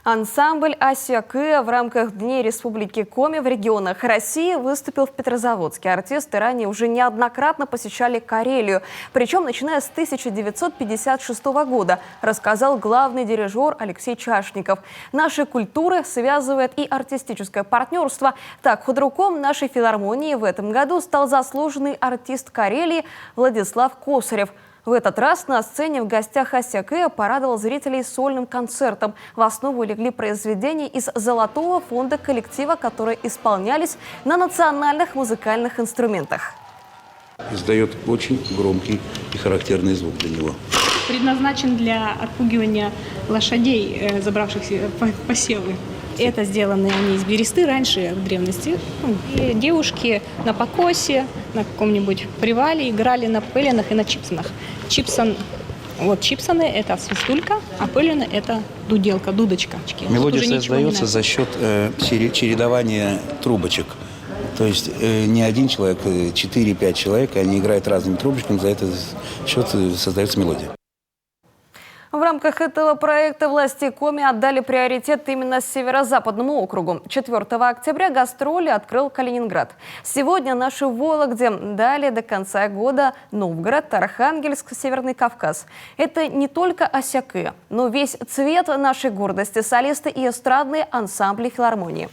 Ансамбль «Асия-Кы» в рамках Дней Республики Коми в регионах России выступил в Петрозаводске. Артисты ранее уже неоднократно посещали Карелию, причем начиная с 1956 года, рассказал главный дирижер Алексей Чашников. Наши культуры связывает и артистическое партнерство. Так, худруком нашей филармонии в этом году стал заслуженный артист Карелии Владислав Косарев. В этот раз на сцене в гостях «Асия-Кы» порадовал зрителей сольным концертом. В основу легли произведения из золотого фонда коллектива, которые исполнялись на национальных музыкальных инструментах. Издает очень громкий и характерный звук для него. Предназначен для отпугивания лошадей, забравшихся в посевы. Это сделаны они из бересты раньше, в древности. И девушки на покосе, на каком-нибудь привале играли на пелинах и на чипсонах. Чипсоны – это свистулька, а пелины – это дуделка, дудочка. Мелодия создается за счет чередования трубочек. То есть не один человек, 4-5 человек, они играют разными трубочками, за этот счет создается мелодия. В рамках этого проекта власти Коми отдали приоритет именно северо-западному округу. 4 октября гастроли открыл Калининград. Сегодня наши в Вологде, далее до конца года Новгород, Архангельск, Северный Кавказ. Это не только Асия-Кы, но весь цвет нашей гордости, солисты и эстрадные ансамбли филармонии.